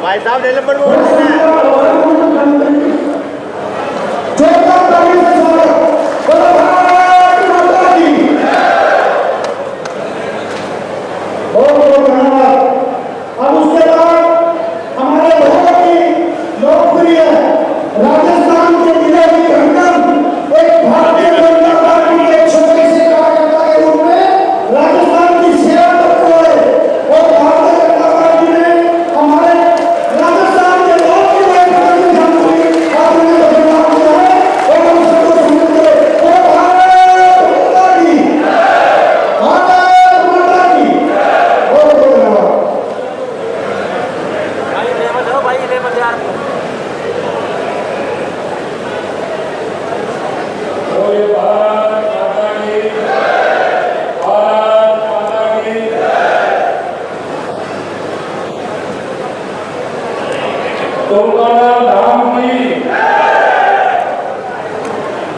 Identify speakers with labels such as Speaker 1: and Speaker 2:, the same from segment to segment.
Speaker 1: भाई साहब ले नंबर वो
Speaker 2: अब उसके बाद हमारे बहुत ही लोकप्रिय राजस्थान के जिले की धड़कन एक भारतीय जनता पार्टी के छोटे से कार्यकर्ता के रूप में राजस्थान की सेवा करते हुए और भारतीय जनता पार्टी ने हमारे राजस्थान के लोकप्रिय प्रधानमंत्री आपने बदलाव किया है और हम सबको समझते हैं और भारत माता की बहुत धन्यवाद।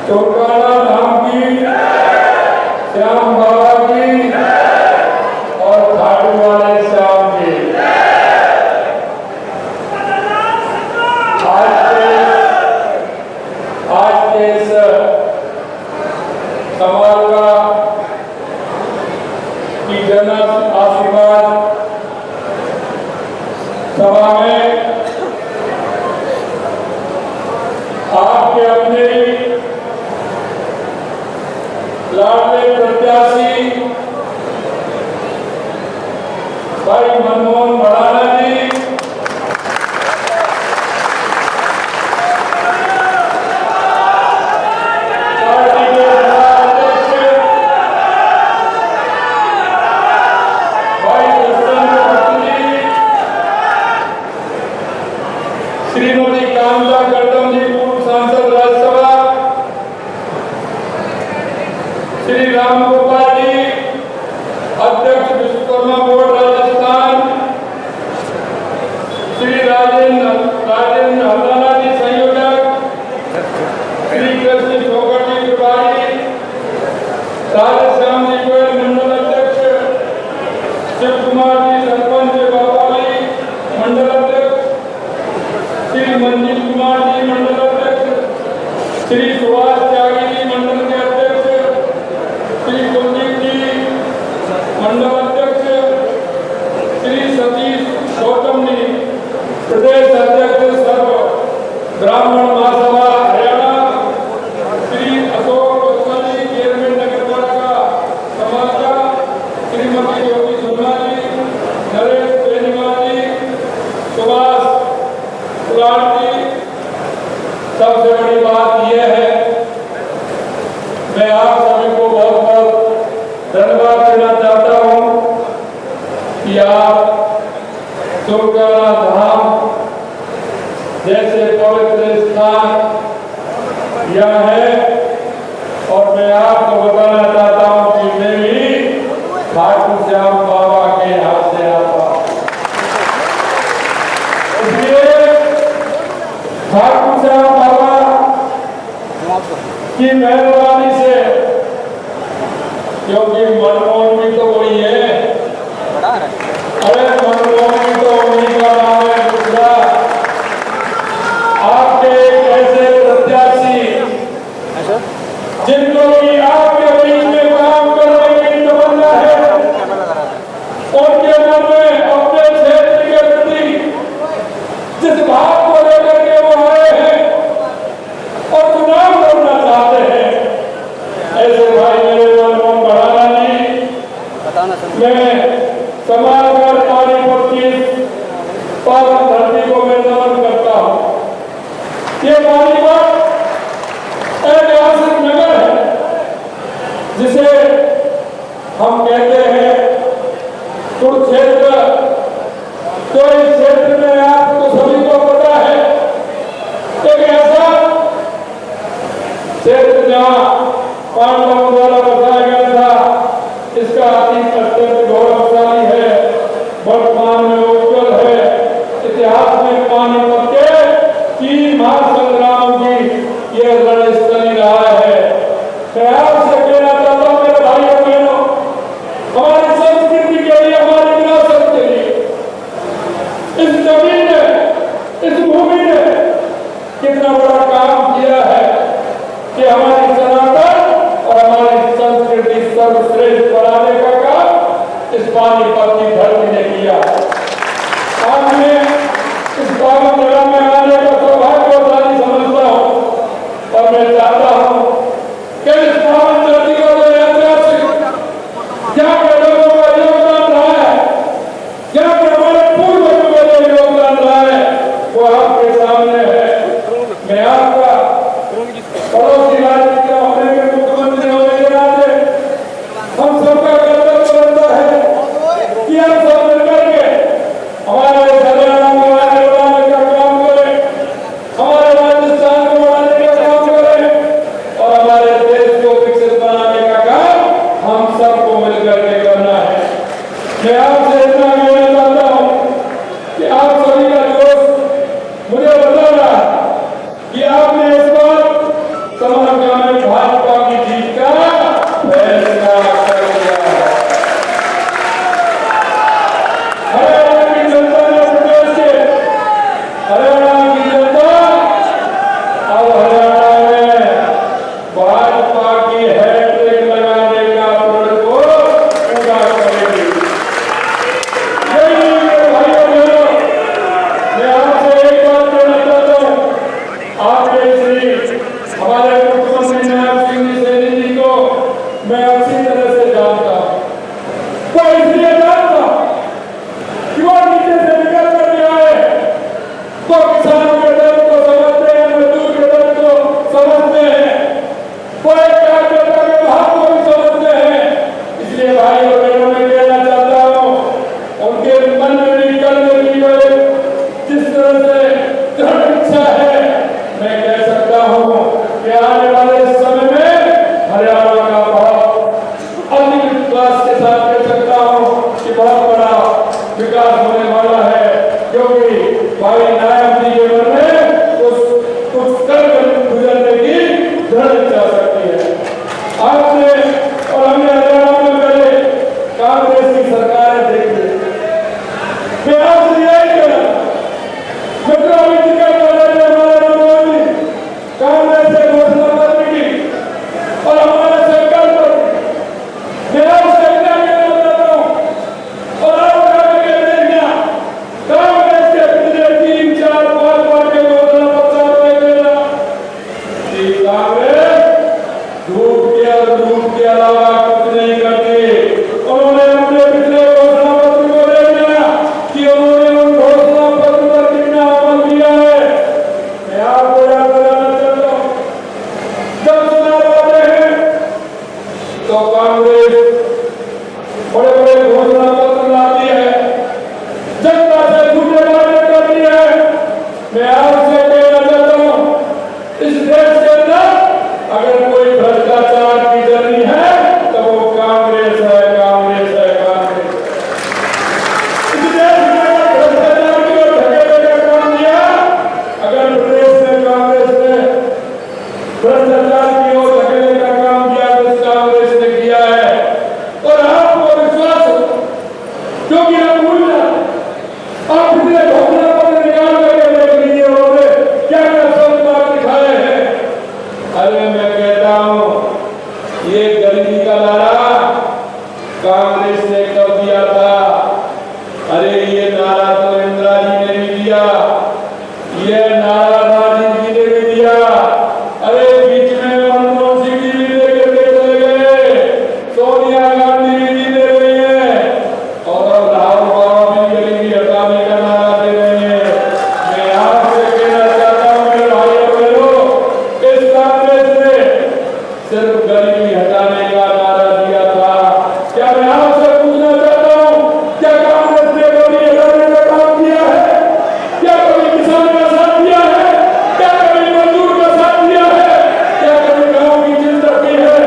Speaker 3: चौकाना धाम की श्याम बाबा की और खाटू वाले श्याम की आज के इस समाज का की जन आशीर्वाद सभा में आपके अपने लाडले प्रत्याशी भाई मनमोहन भड़ाना जी पार्टी के अध्यक्ष भाई श्रीमती कामदा करदम जी पूर्व सांसद राज्यसभा, श्री राम गोपाल जी अध्यक्ष विश्वकर्मा बोर्ड राजस्थान, श्री राजेंद्र हल्दाना जी संयोजक, श्री कृष्ण छोकर जी प्रभारी, राधे श्याम जी गोयल मंडल अध्यक्ष, शिव कुमार जी सरपंच बाबाली मंडल अध्यक्ष, श्री मंजीत कुमार जी मंडल अध्यक्ष, श्री सुभाष त्यागी जी मंडल के अध्यक्ष, श्री कुलदीप जी मंडल अध्यक्ष, श्री सतीश गौतम जी प्रदेश अध्यक्ष सर्व ब्राह्मण महासभा हरियाणा, श्री अशोक बसवा जी चेयरमैन नगरपालिका समाजा, श्रीमती योगी शर्मा जी, नरेश बेनीवाल जी, सुभाष जी। सबसे बड़ी बात यह है, मैं आप सभी को बहुत बहुत धन्यवाद देना चाहता हूं कि आप चौकाना धाम जैसे पवित्र स्थान यह है और मैं आपको बताना चाहता हूं कि मैं भी खाटू श्याम बाबा के हाथ से आता हूं। इसलिए खाटू श्याम बाबा की मेहरबानी से, क्योंकि मनमोहन भी तो वही है, अरे मनमोहन भी तो उन्हीं का नाम है दूसरा। आपके एक ऐसे प्रत्याशी जिनको कि आपके बीच में काम करने की तमन्ना है, उनके मन में अपने क्षेत्र के प्रति जिस भाव को लेकर के वो आए हैं और चुनाव करना चाहते हैं, ऐसे भाई मेरे मनमोहन भड़ाना जी, मैं समाजवाद पानीपत की पावन धरती को मैं नमन करता हूँ। ये पानीपत ऐतिहासिक नगर है जिसे हम कहते हैं कुरुक्षेत्र। तो इस क्षेत्र में आपको सभी को पता है एक ऐसा क्षेत्र जहाँ पांडवों द्वारा बसाया गया था, इसका अतीत अत्यंत गौरवशाली है, वर्तमान में उज्जवल है। इतिहास में पानीपत के 3 महासंग्रामों की यह रणस्थली रहा है। मैं आपसे कहना चाहता हूँ मेरे भाइयों बहनों, हमारी संस्कृति के लिए, हमारी सर्वश्रेष्ठ बनाने का काम इस पानीपत की धरती ने किया। आपने इस पावन जगह में आने का सौभाग्यशाली समझता हूँ और मैं चाहता हूँ कि इस पावन धरती को जो ऐतिहासिक यहाँ के लोगों का योगदान रहा है, यहाँ के हमारे पूर्वजों का जो योगदान रहा है, वो आपके सामने है। मैं आपका पड़ोसी राज्य के होने के मुख्यमंत्री होने के नाते हम सबका कर्तव्य बनता है कि हम सब मिलकर के हमारे हरियाणा को आगे बढ़ाने का काम करें, हमारे राजस्थान को बढ़ाने का काम करें और हमारे देश को विकसित बनाने का काम हम सबको मिलकर के करना है। मैं आपसे इतना कहना चाहता हूँ कि आप सभी का जोश मुझे बता रहा है कि आपने इस बार समरकंद में भाजपा की जीत का फैसला कर लिया है। हरियाणा की जनता ने प्रदेश के हरियाणा की जनता अब हरियाणा में भाजपा की हैट्रिक लगाने का प्रण को पूरा करेगी। यही मेरे भाइयों बहनों, मैं आपसे एक बात कहना चाहता हूँ। आपके श्री हमारे मुख्यमंत्री नायब सिंह सैनी जी को मैं अच्छी तरह से जानता हूँ। वो इसलिए जानता कि वो नीचे से निकल कर आए, वो किसानों के दर्द को समझते हैं, मजदूर के दर्द को समझते हैं, वो एक कार्यकर्ता के भाव को भी समझते हैं। इसलिए भाई और बहनों में कहना चाहता हूँ, उनके मन में भी करने की जिस तरह से दृढ़ इच्छा है, मैं कह सकता हूँ कि आने वाले समय में हरियाणा का बहुत अधिक विश्वास के साथ कह सकता हूँ कि बहुत बड़ा विकास होने वाला है, क्योंकि भाई नायब जी के मन में कुछ कर गुजरने की दृढ़ इच्छा शक्ति है। आपने और हमने हरियाणा में पहले कांग्रेस की सरकार देखी। मैं आपसे यही कहना मित्रों अभी जिक्र कर रहे थे हमारे मोदी कांग्रेस से घोषणा पत्र की और हमारे संकल्प पत्र। मैं आपसे इतना कहना चाहता हूँ और आप जाकर देखना कांग्रेस के पिछले 3, 4, 5 बार के घोषणा पत्र में देना कि कांग्रेस झूठ के अलावा कुछ नहीं करती। उन्होंने अपने पिछले घोषणा पत्र को देखना कि उन्होंने उन घोषणा पत्र पर कितना अमल किया है। मैं आपको याद दिलाना चाहता हूँ, जब चुनाव आते हैं तो कांग्रेस बड़े बड़े घोषणा पत्र लाती है, जनता से झूठे वादे करती है। मैं आपसे कहना चाहता हूँ, इस देश के अंदर अगर कोई भ्रष्टाचार की जर्नी है तो वो कांग्रेस है, कांग्रेस है, कांग्रेस। इस देश में अगर भ्रष्टाचार की ओर धकेलने का काम किया, अगर प्रदेश में कांग्रेस ने भ्रष्टाचार की ओर धकेलने का काम किया तो कांग्रेस ने किया है। और आपको विश्वास हो, क्योंकि आप भूल जाए, आप पिछले घोषणा पत्र निकाल करके देख लीजिए उन्होंने क्या क्या शब्द आप दिखाए हैं। अरे मैं कहता हूँ ये गरीबी का नारा कांग्रेस ने कब दिया था? अरे ये नारा तो इंदिरा जी ने भी दिया, ये नारा राजीव जी ने भी दिया। अरे बीच में मनमोहन सिंह जी भी लेकर के चले गए, सोनिया गांधी भी जी दे रही है और अब राहुल बाबा भी गरीबी हटाने का नारा दे रहे हैं। मैं आपसे कहना चाहता हूँ मेरे भाइयों बहनों, इस कांग्रेस ने सिर्फ गरीबी हटाने का नारा दिया था। क्या मैं आपसे पूछना चाहता हूँ, क्या कांग्रेस ने गरीबी हटाने का काम किया है? क्या कभी किसान का साथ दिया है? क्या कभी मजदूर का साथ दिया है? क्या कभी गांव की चिंता की है?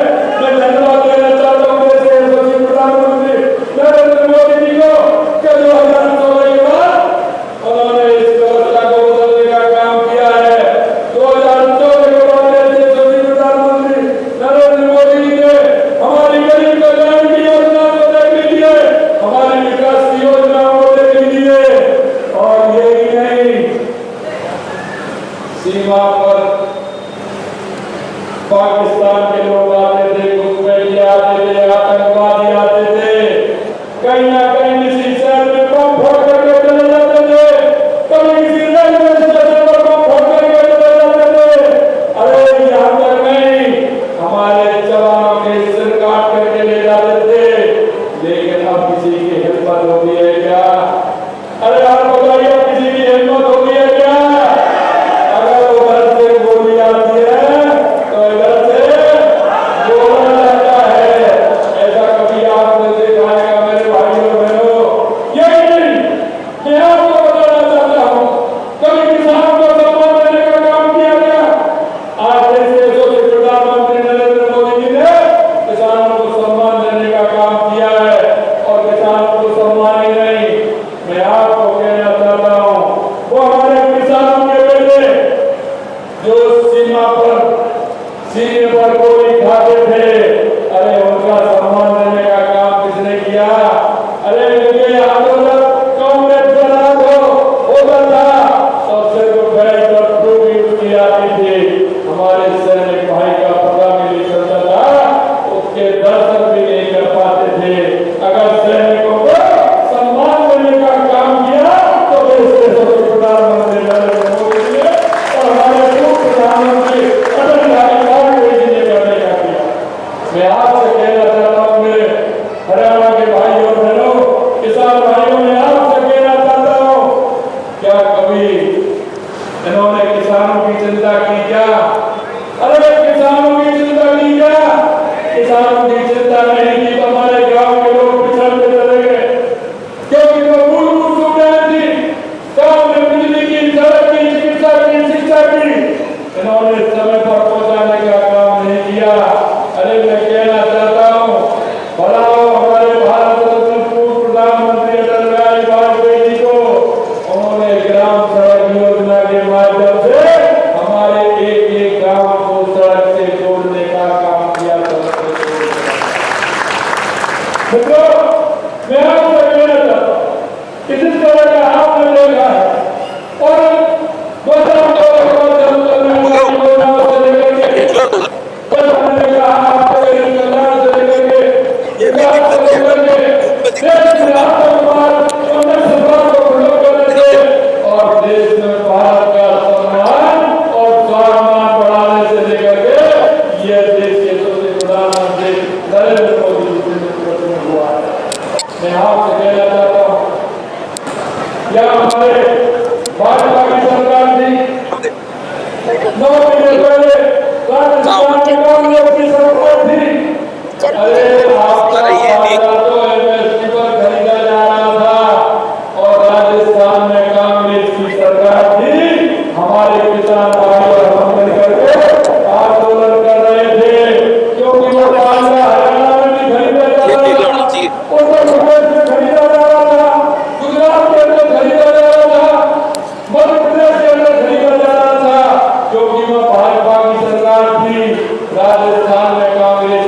Speaker 3: मैं धन्यवाद देना चाहता हूँ देश के यशस्वी प्रधानमंत्री नरेंद्र मोदी जी को कि 2014 के बाद उन्होंने इस व्यवस्था को बदलने का काम किया है। 2014 के बाद देश के यशस्वी प्रधानमंत्री नरेंद्र मोदी जी ने हमारी जवानों के सिर काट करके ले जाते थे, लेकिन अब किसी की हिम्मत होती है क्या? अरे आप बताइए, किसी की हिम्मत होती है क्या? अगर उधर से गोली आती है तो इधर से बोला जाता है। ऐसा कभी आपने देखा है मेरे भाइयों और बहनों? यही नहीं, मैं आपको बताना चाहता हूँ, कभी किसान को सम्मान देने का काम किया गया? आज जैसे प्रधानमंत्री नरेंद्र मोदी जी ने किसानों को सम्मान देने का काम किया है, और किसानों को सम्मान ही नहीं, मैं आपको कहना चाहता हूँ, वो हमारे किसानों के बेटे जो सीने पर गोली खाते थे, अरे उनका सम्मान देने का काम किसने किया? अरे ये आंदोलन कांग्रेस का राज होता था, और सिर्फ बैठ और टोपी उसकी आती थी। हमारे सैनिक भाई का पता भी नहीं चलता था, उसके दर्शन भी नहीं कर पाते थे। अगर सैनिकों को सम्मान देने का काम किया तो देश के प्रधानमंत्री नरेंद्र मोदी जी ने और हमारे पूर्व प्रधानमंत्री अटल बिहारी वाजपेयी जी ने करने का किया। मैं आपसे कहना चाहता हूँ, मेरे हरियाणा के भाई और बहनों, किसान भाइयों, मैं आपसे कहना चाहता हूँ, क्या कभी इन्होंने किसानों की चिंता की क्या? अरे किसानों की चिंता की क्या? किसानों की चिंता नहीं की तो हमारे गांव के लोग पिछड़ते चले गए, क्योंकि वो मूलभूत सुविधाएं थी, गांव में बिजली की, सड़क की, चिकित्सा की, शिक्षा की, इन्होंने समय पर पहुंचाने का काम नहीं किया। अरे मैं कहना चाहता हूँ, भला हमारे भारत रत्न पूर्व प्रधानमंत्री अटल बिहारी वाजपेयी जी को उन्होंने ग्राम सड़क योजना के माध्यम से हमारे एक एक गांव को सड़क से जोड़ने का काम किया। मित्रों, मैं आपसे कहना चाहता हूँ कि जिस तरह का आपने देखा है, और और देश में भारत का सम्मान और स्वाभिमान बढ़ाने से लेकर के यह देश के सबसे प्रधानमंत्री नरेंद्र मोदी जी के नेतृत्व में हुआ है। मैं आपसे कहना चाहता हूँ, क्या हमारे भाजपा की सरकार थी 9 महीने पहले राजस्थान में कांग्रेस की सरकार थी, अरे आपका तो एमएसपी पर खरीदा जा रहा था, और राजस्थान में कांग्रेस की सरकार थी, हमारे किसान भाई और हम मिलकर के आंदोलन कर रहे थे, क्योंकि वो बाजरा हरियाणा में भी खरीदा जा रहा था, उत्तर प्रदेश में खरीदा जा रहा था, गुजरात के अंदर खरीदा जा रहा था, मध्य प्रदेश के अंदर खरीदा जा रहा था, क्योंकि वह भाजपा की सरकार थी। राजस्थान में कांग्रेस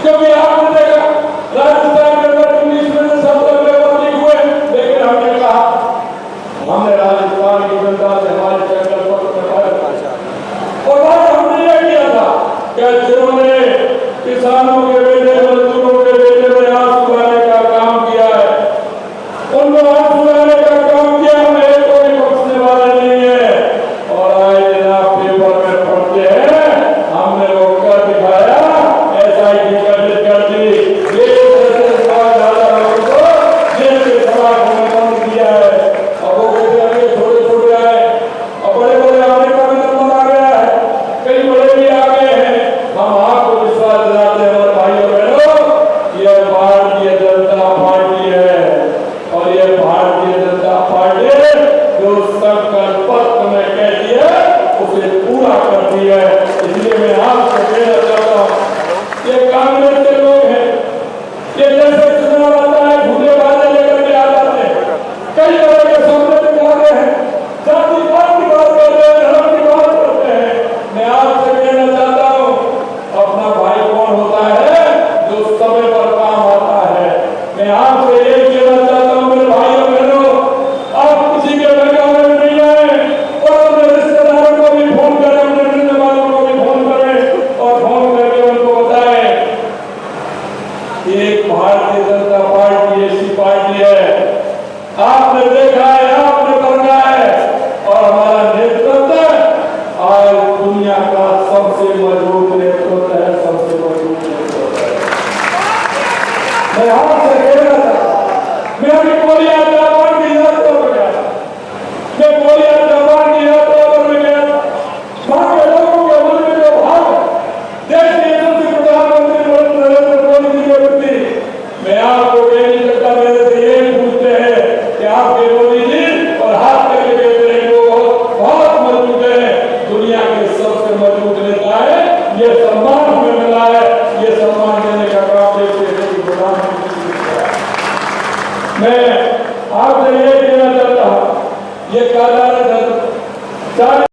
Speaker 3: कभी आपने देखा राजस्थान के अंदर 19 में से 70 पेपर लीक हुए, लेकिन हमने कहा हमने राजस्थान की जनता से हमारे चैनल पर बताया और बात हमने ये किया था कि जिन्होंने किसानों के